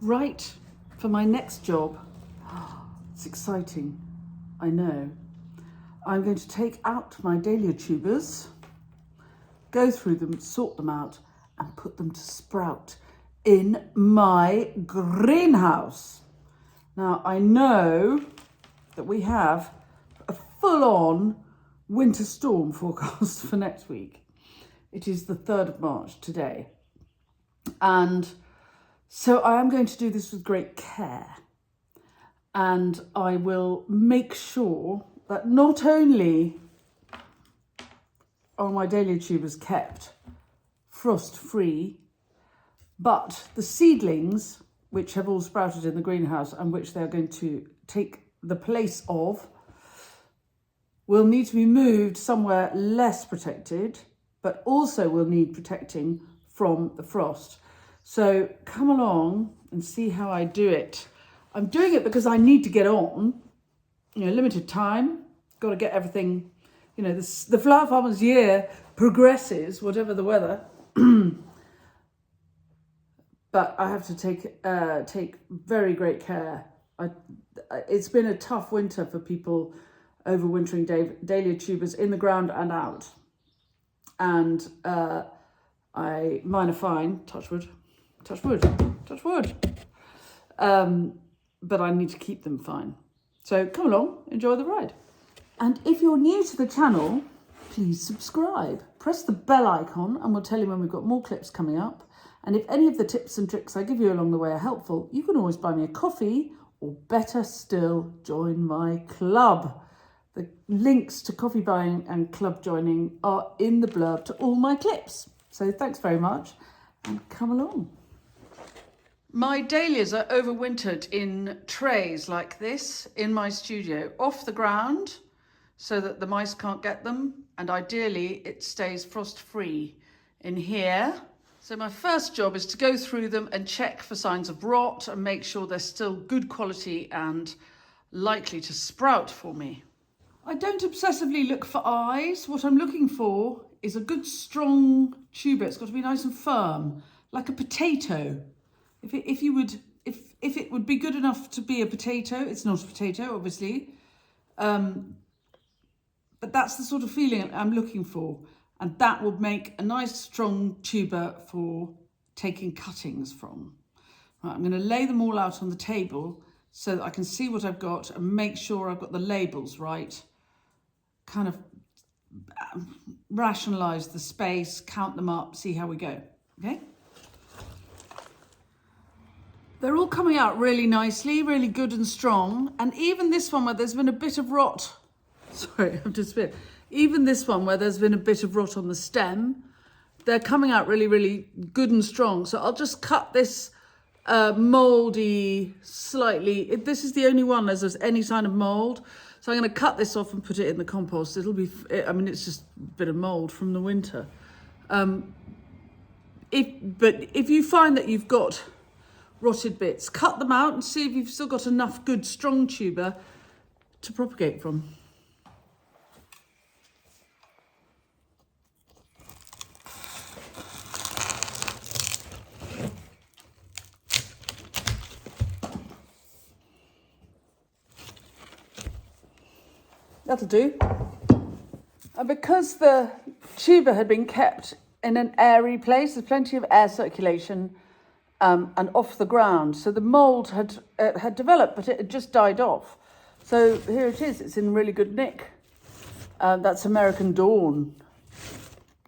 Right, for my next job. It's exciting, I know. I'm going to take out my dahlia tubers, go through them, sort them out, and put them to sprout in my greenhouse. Now, I know that we have a full-on winter storm forecast for next week. It is the 3rd of March today. And so I am going to do this with great care. And I will make sure that not only are my dahlia tubers kept frost-free, but the seedlings, which have all sprouted in the greenhouse and which they're going to take the place of, will need to be moved somewhere less protected, but also will need protecting from the frost. So come along and see how I do it. I'm doing it because I need to get on, limited time, got to get everything, the flower farmer's year progresses, whatever the weather. But I have to take very great care. It's been a tough winter for people overwintering dahlia tubers in the ground and out. And mine are fine, touch wood. But I need to keep them fine. So come along, enjoy the ride. And if you're new to the channel, please subscribe. Press the bell icon and we'll tell you when we've got more clips coming up. And if any of the tips and tricks I give you along the way are helpful, you can always buy me a coffee, or better still, join my club. The links to coffee buying and club joining are in the blurb to all my clips. So thanks very much and come along. My dahlias are overwintered in trays like this in my studio, off the ground, so that the mice can't get them. And ideally it stays frost-free in here. So my first job is to go through them and check for signs of rot and make sure they're still good quality and likely to sprout for me. I don't obsessively look for eyes. What I'm looking for is a good strong tuber. It's got to be nice and firm, like a potato. If it would be good enough to be a potato, it's not a potato, obviously. But that's the sort of feeling I'm looking for. And that would make a nice strong tuber for taking cuttings from. Right, I'm going to lay them all out on the table so that I can see what I've got and make sure I've got the labels right. Kind of rationalise the space, count them up, see how we go, okay? They're all coming out really nicely, really good and strong. And even this one where there's been a bit of rot, sorry, I've just been, even this one where there's been a bit of rot on the stem, they're coming out really, really good and strong. So I'll just cut this mouldy slightly. This is the only one as there's any sign of mould. So I'm going to cut this off and put it in the compost. It'll be, it's just a bit of mould from the winter. But if you find that you've got rotted bits, cut them out and see if you've still got enough good strong tuber to propagate from. That'll do. And because the tuber had been kept in an airy place, there's plenty of air circulation and off the ground. So the mould had developed, but it had just died off. So here it is. It's in really good nick. That's American Dawn.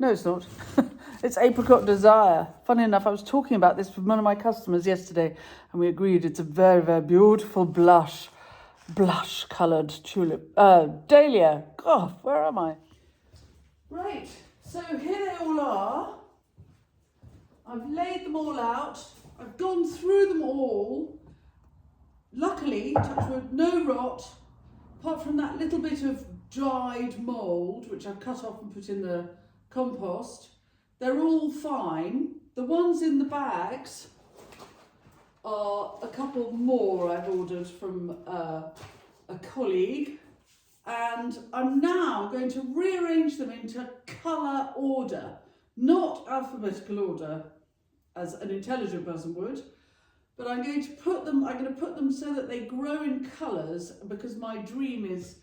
No, it's not. It's Apricot Desire. Funny enough, I was talking about this with one of my customers yesterday, and we agreed it's a very, very beautiful blush coloured tulip. Dahlia. God, where am I? Right, so here they all are. I've laid them all out. I've gone through them all. Luckily, touch wood, no rot, apart from that little bit of dried mould, which I've cut off and put in the compost. They're all fine. The ones in the bags are a couple more I've ordered from a colleague, and I'm now going to rearrange them into colour order, not alphabetical order as an intelligent person would, but I'm going to put them so that they grow in colours, because my dream is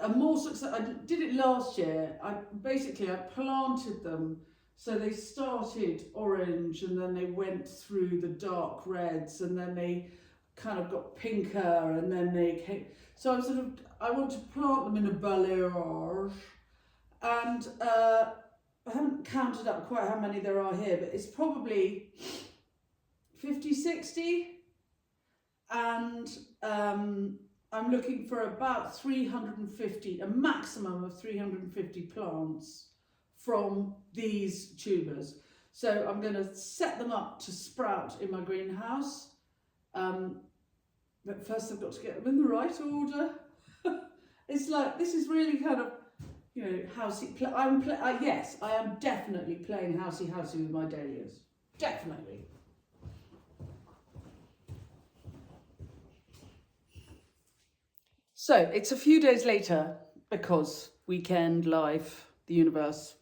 a more success. I did it last year. I planted them so they started orange and then they went through the dark reds and then they kind of got pinker and then they came. So I want to plant them in a balayage, and I haven't counted up quite how many there are here, but it's probably 50, 60, and I'm looking for about 350, a maximum of 350 plants from these tubers. So I'm going to set them up to sprout in my greenhouse. But first I've got to get them in the right order. It's like, this is really kind of, you know, housey. Yes, I am definitely playing housey with my dahlias. Definitely. So it's a few days later, because weekend, life, the universe,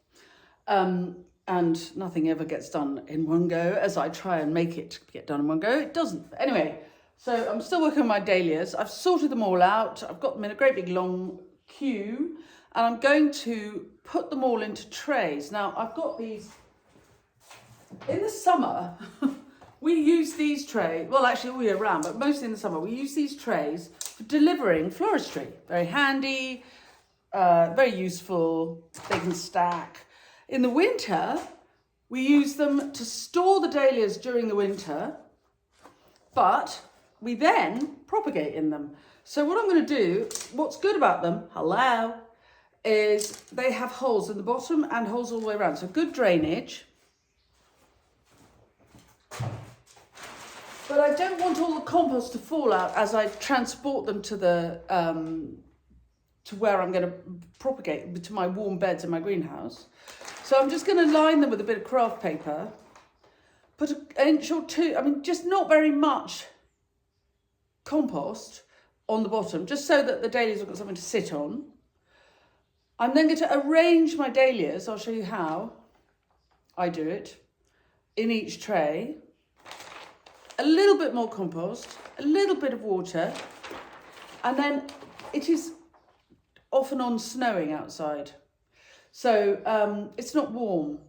and nothing ever gets done in one go. As I try and make it get done in one go, it doesn't. Anyway, so I'm still working on my dahlias. I've sorted them all out. I've got them in a great big long queue, and I'm going to put them all into trays. Now, I've got these, in the summer, we use these trays, well actually all year round, but mostly in the summer, we use these trays for delivering floristry. Very handy, very useful, they can stack. In the winter, we use them to store the dahlias during the winter, but we then propagate in them. So what I'm going to do, what's good about them, is they have holes in the bottom and holes all the way around. So good drainage. But I don't want all the compost to fall out as I transport them to the to where I'm going to propagate, to my warm beds in my greenhouse. So I'm just going to line them with a bit of craft paper, put an inch or two, I mean, just not very much compost on the bottom, just so that the dahlias have got something to sit on. I'm then going to arrange my dahlias, I'll show you how I do it, in each tray. A little bit more compost, a little bit of water, and then it is off and on snowing outside. So it's not warm.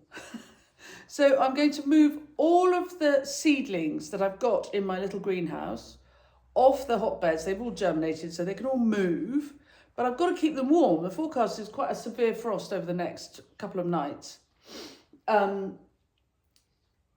So I'm going to move all of the seedlings that I've got in my little greenhouse off the hotbeds. They've all germinated, so they can all move, but I've got to keep them warm. The forecast is quite a severe frost over the next couple of nights.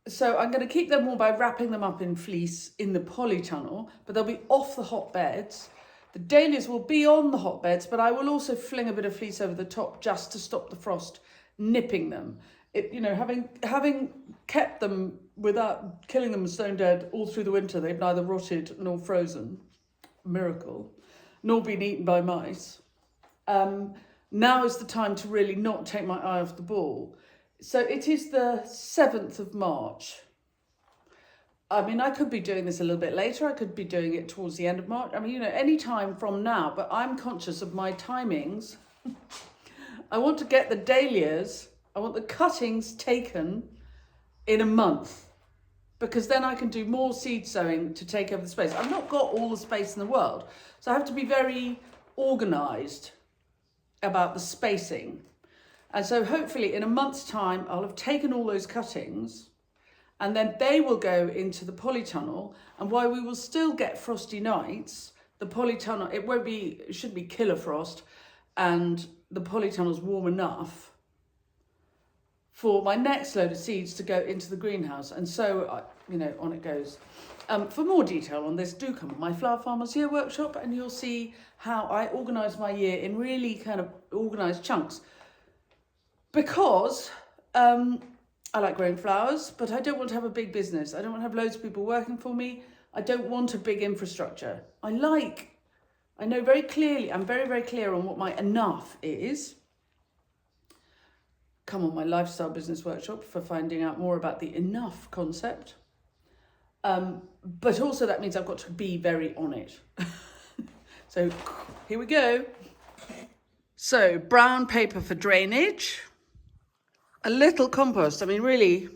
So I'm going to keep them warm by wrapping them up in fleece in the polytunnel, but they'll be off the hotbeds. The dahlias will be on the hotbeds, but I will also fling a bit of fleece over the top just to stop the frost nipping them. You know, having kept them without killing them stone dead all through the winter, they've neither rotted nor frozen, miracle, nor been eaten by mice. Now is the time to really not take my eye off the ball. So it is the 7th of March. I mean, I could be doing this a little bit later. I could be doing it towards the end of March. I mean, you know, any time from now, but I'm conscious of my timings. I want to get the dahlias, I want the cuttings taken in a month, because then I can do more seed sowing to take over the space. I've not got all the space in the world, so I have to be very organised about the spacing. And so hopefully in a month's time, I'll have taken all those cuttings, and then they will go into the polytunnel. And while we will still get frosty nights, the polytunnel, it shouldn't be killer frost, and the polytunnel's warm enough for my next load of seeds to go into the greenhouse. And so, you know, on it goes. For more detail on this, do come to my Flower Farmers Year workshop, and you'll see how I organise my year in really kind of organised chunks. Because I like growing flowers, but I don't want to have a big business. I don't want to have loads of people working for me. I don't want a big infrastructure. I know very clearly, I'm very, very clear on what my enough is. Come on my lifestyle business workshop for finding out more about the enough concept. But also that means I've got to be very on it. So here we go. So brown paper for drainage. A little compost, I mean really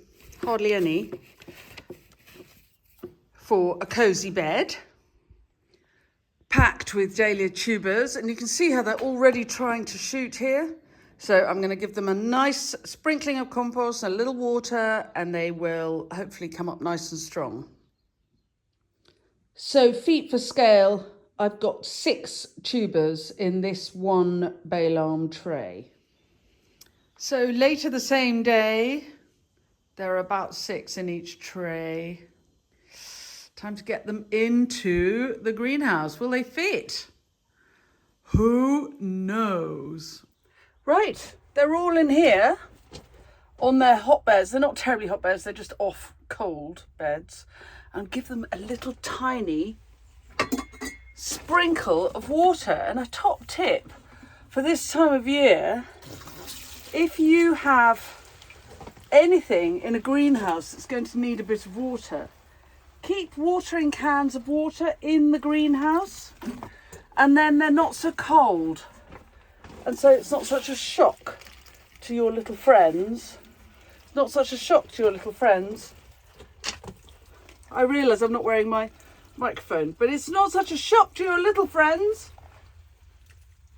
hardly any, for a cosy bed, packed with dahlia tubers, and you can see how they're already trying to shoot here. So I'm going to give them a nice sprinkling of compost, a little water, and they will hopefully come up nice and strong. So feet for scale, I've got 6 tubers in this one balam tray. So later the same day, there are about 6 in each tray. Time to get them into the greenhouse. Will they fit? Who knows? Right, they're all in here on their hot beds. They're not terribly hot beds, they're just off cold beds. And give them a little tiny sprinkle of water. And a top tip for this time of year, if you have anything in a greenhouse that's going to need a bit of water, keep watering cans of water in the greenhouse, and then they're not so cold. And so it's not such a shock to your little friends. It's not such a shock to your little friends. I realise I'm not wearing my microphone, but it's not such a shock to your little friends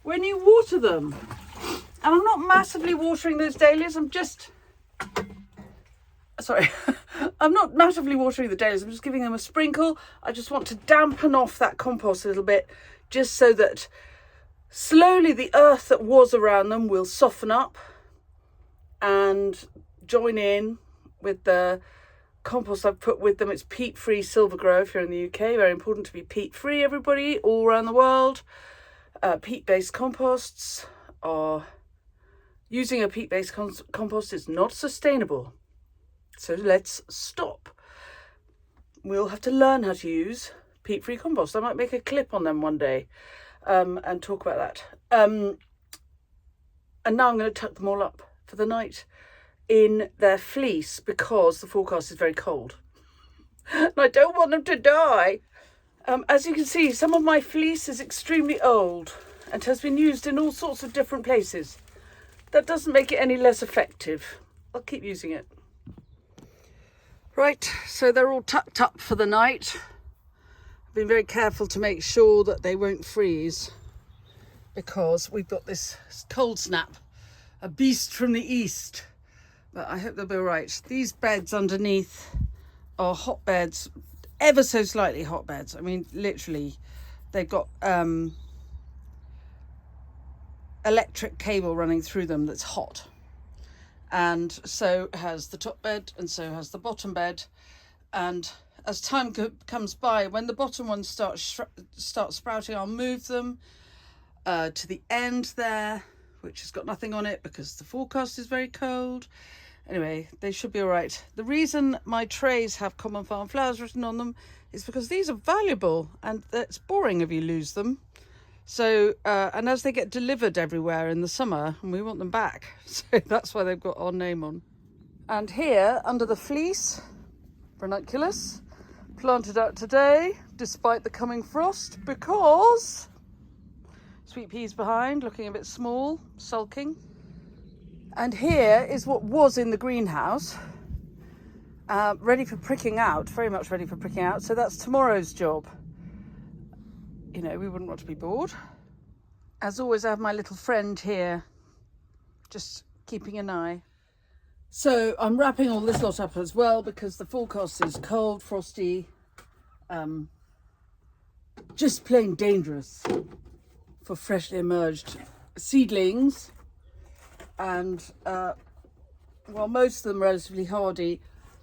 when you water them. And I'm not massively watering those dahlias, I'm not massively watering the dahlias, I'm just giving them a sprinkle. I just want to dampen off that compost a little bit, just so that slowly the earth that was around them will soften up and join in with the compost I've put with them. It's peat-free silver grow if you're in the UK. Very important to be peat-free, everybody, all around the world. Peat-based composts are... Using a peat-based compost is not sustainable. So let's stop. We'll have to learn how to use peat-free compost. I might make a clip on them one day and talk about that. And now I'm going to tuck them all up for the night in their fleece because the forecast is very cold. And I don't want them to die. As you can see, some of my fleece is extremely old and has been used in all sorts of different places. That doesn't make it any less effective. I'll keep using it. Right, so they're all tucked up for the night. I've been very careful to make sure that they won't freeze because we've got this cold snap, a beast from the east. But I hope they'll be all right. These beds underneath are hot beds, ever so slightly hot beds. I mean, literally, they've got electric cable running through them that's hot. And so has the top bed, and so has the bottom bed. And as time comes by, when the bottom ones start sprouting, I'll move them to the end there, which has got nothing on it because the forecast is very cold. Anyway, they should be all right. The reason my trays have Common Farm flowers written on them is because these are valuable, and it's boring if you lose them. So, and as they get delivered everywhere in the summer, and we want them back, so that's why they've got our name on. And here, under the fleece, ranunculus, planted out today, despite the coming frost, because sweet peas behind, looking a bit small, sulking. And here is what was in the greenhouse, ready for pricking out, very much ready for pricking out. So that's tomorrow's job. You know, we wouldn't want to be bored. As always, I have my little friend here, just keeping an eye. So I'm wrapping all this lot up as well because the forecast is cold, frosty, just plain dangerous for freshly emerged seedlings. And while most of them are relatively hardy,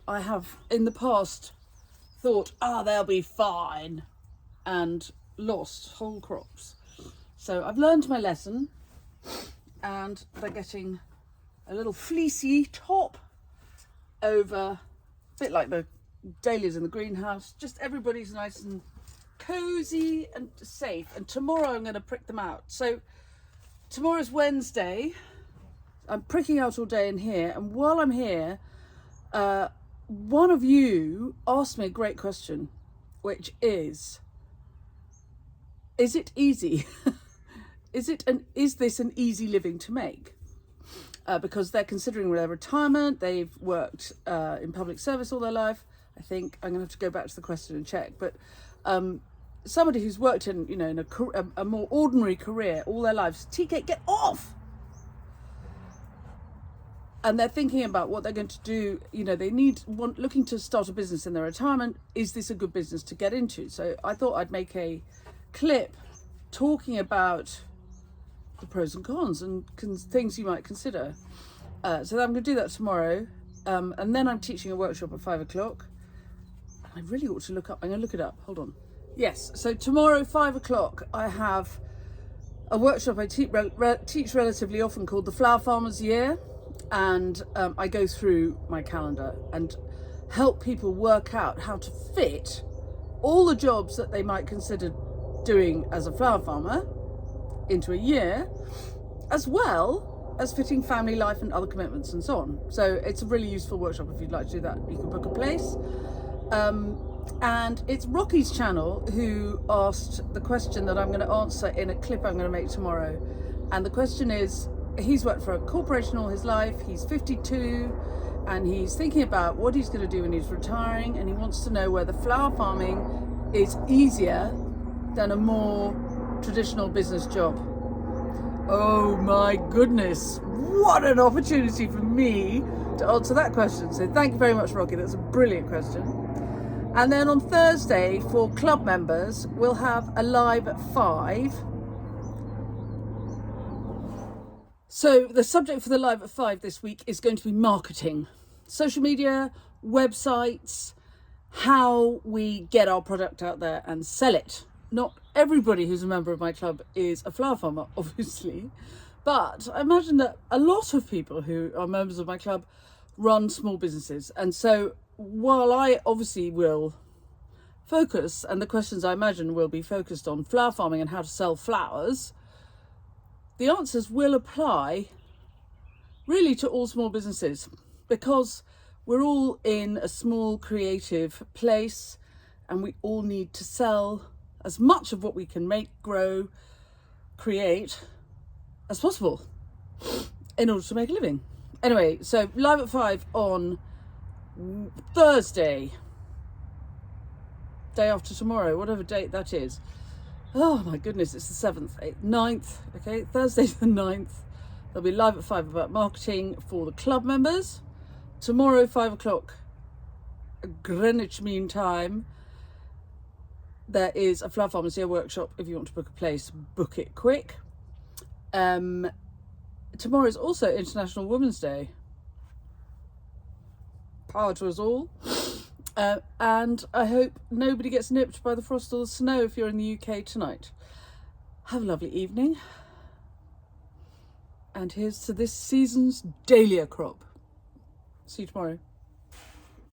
I have in the past thought, they'll be fine, and lost whole crops. So I've learned my lesson, and they're getting a little fleecy top over, a bit like the dahlias in the greenhouse. Just everybody's nice and cozy and safe. And tomorrow I'm going to prick them out. So tomorrow's Wednesday. I'm pricking out all day in here, and while I'm here, one of you asked me a great question, which is it easy? Is this an easy living to make? Because they're considering their retirement, they've worked in public service all their life, I think I'm going to have to go back to the question and check. But somebody who's worked in, you know, in a more ordinary career all their lives, TK, get off! And they're thinking about what they're going to do. You know, looking to start a business in their retirement. Is this a good business to get into? So I thought I'd make a clip talking about the pros and cons and things you might consider. So I'm going to do that tomorrow. And then I'm teaching a workshop at 5 o'clock. I really ought to look up. I'm going to look it up. Hold on. Yes. So tomorrow, 5 o'clock, I have a workshop I teach relatively often called the Flower Farmer's Year. And I go through my calendar and help people work out how to fit all the jobs that they might consider doing as a flower farmer into a year, as well as fitting family life and other commitments and so on. So it's a really useful workshop if you'd like to do that. You can book a place. And it's Rocky's channel who asked the question that I'm going to answer in a clip I'm going to make tomorrow. And the question is, he's worked for a corporation all his life, he's 52, and he's thinking about what he's going to do when he's retiring, and he wants to know whether flower farming is easier than a more traditional business job. Oh my goodness, what an opportunity for me to answer that question. So thank you very much, Rocky, that's a brilliant question. And then on Thursday, for club members, we'll have a live at 5. So the subject for the live at 5 this week is going to be marketing, social media, websites, how we get our product out there and sell it. Not everybody who's a member of my club is a flower farmer, obviously, but I imagine that a lot of people who are members of my club run small businesses. And so while I obviously will focus, and the questions I imagine will be focused on flower farming and how to sell flowers, the answers will apply really to all small businesses, because we're all in a small creative place and we all need to sell as much of what we can make, grow, create as possible in order to make a living. Anyway, so live at 5 on Thursday, day after tomorrow, whatever date that is. Oh my goodness, it's the 7th, 8th, 9th, okay, Thursday's the 9th. They'll be live at 5 about marketing for the club members. Tomorrow, 5 o'clock, Greenwich Mean Time, there is a Flower Farmers Year workshop. If you want to book a place, book it quick. Tomorrow is also International Women's Day. Power to us all. And I hope nobody gets nipped by the frost or the snow if you're in the UK tonight. Have a lovely evening. And here's to this season's dahlia crop. See you tomorrow.